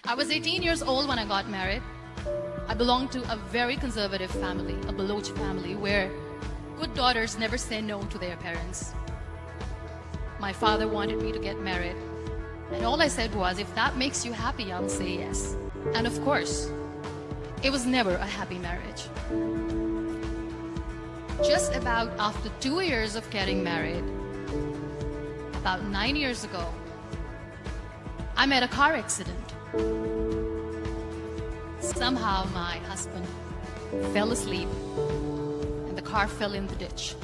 I was 18 years old when I got married. I belonged to a very conservative family, a Baloch family, where good daughters never say no to their parents. My father wanted me to get married, and all I said was, if that makes you happy, I'll say yes. And of course, it was never a happy marriage. Just about after 2 years of getting married, about 9 years ago, I met a car accident. Somehow my husband fell asleep and the car fell in the ditch.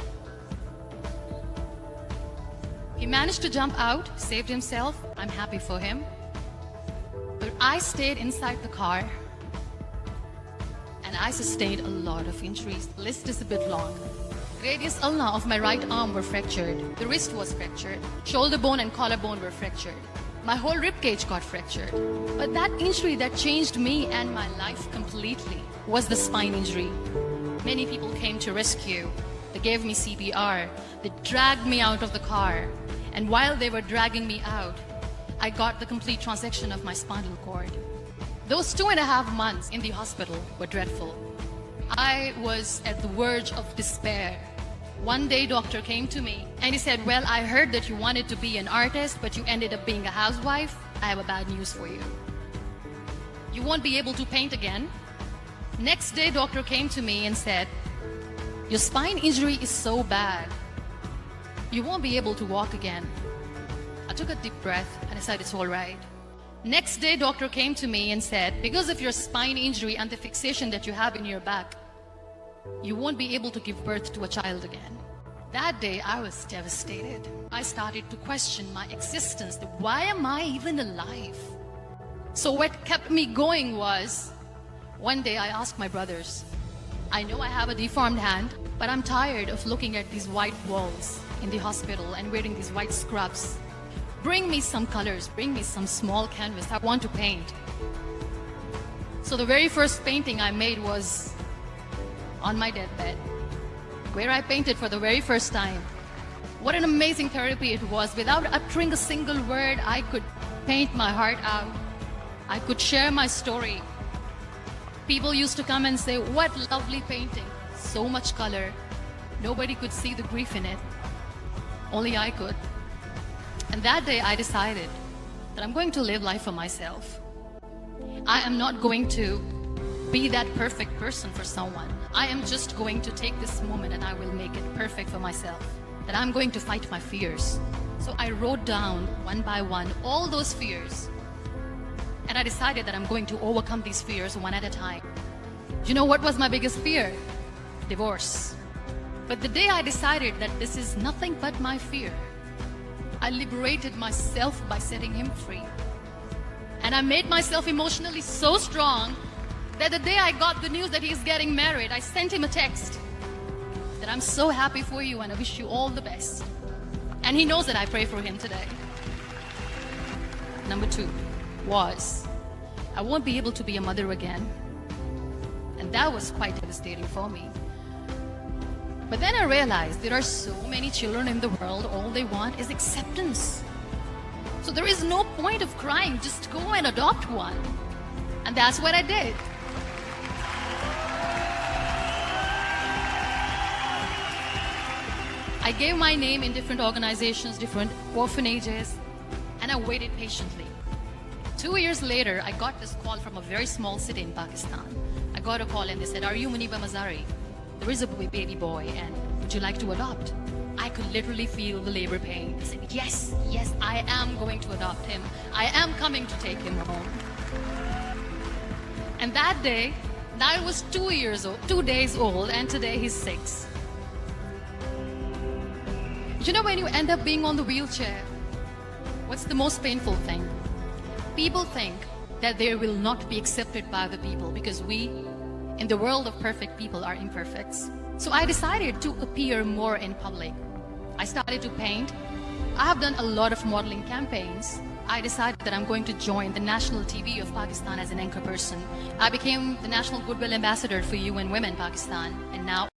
He managed to jump out, saved himself. I'm happy for him. But I stayed inside the car and I sustained a lot of injuries. The list is a bit long. Radius ulna of my right arm were fractured. The wrist was fractured. Shoulder bone and collarbone were fractured. My whole rib cage got fractured. But that injury that changed me and my life completely was the spine injury. Many people came to rescue. They gave me CPR. They dragged me out of the car. And while they were dragging me out, I got the complete transection of my spinal cord. Those 2.5 months in the hospital were dreadful. I was at the verge of despair. One day, doctor came to me and he said, well, I heard that you wanted to be an artist, but you ended up being a housewife. I have a bad news for you. You won't be able to paint again. Next day, doctor came to me and said, your spine injury is so bad. You won't be able to walk again. I took a deep breath and I said, it's all right. Next day, doctor came to me and said, because of your spine injury and the fixation that you have in your back, you won't be able to give birth to a child again. That day, I was devastated. I started to question my existence. Why am I even alive? So what kept me going was, one day I asked my brothers, I know I have a deformed hand, but I'm tired of looking at these white walls in the hospital and wearing these white scrubs. Bring me some colors, bring me some small canvas. I want to paint. So the very first painting I made was on my deathbed, where I painted for the very first time. What an amazing therapy it was. Without uttering a single word, I could paint my heart out. I could share my story. People used to come and say, what lovely painting. So much color. Nobody could see the grief in it. Only I could. And that day I decided that I'm going to live life for myself. I am not going to be that perfect person for someone. I am just going to take this moment and I will make it perfect for myself. That I'm going to fight my fears. So I wrote down one by one all those fears. And I decided that I'm going to overcome these fears one at a time. You know what was my biggest fear? Divorce. But the day I decided that this is nothing but my fear, I liberated myself by setting him free. And I made myself emotionally so strong that the day I got the news that he's getting married, I sent him a text that I'm so happy for you and I wish you all the best. And he knows that I pray for him today. Number 2 was, I won't be able to be a mother again. And that was quite devastating for me. But then I realized there are so many children in the world, all they want is acceptance. So there is no point of crying, just go and adopt one. And that's what I did. I gave my name in different organizations, different orphanages, and I waited patiently. 2 years later, I got this call from a very small city in Pakistan. I got a call and they said, are you Muniba Mazari? There is a baby boy and would you like to adopt? I could literally feel the labor pain. I said, yes, yes, I am going to adopt him. I am coming to take him home. And that day, I was 2 days old, and today he's 6. You know, when you end up being on the wheelchair, what's the most painful thing? People think that they will not be accepted by the people because we, in the world of perfect people, are imperfects. So I decided to appear more in public. I started to paint. I have done a lot of modeling campaigns. I decided that I'm going to join the national TV of Pakistan as an anchor person. I became the National Goodwill Ambassador for UN Women Pakistan, and now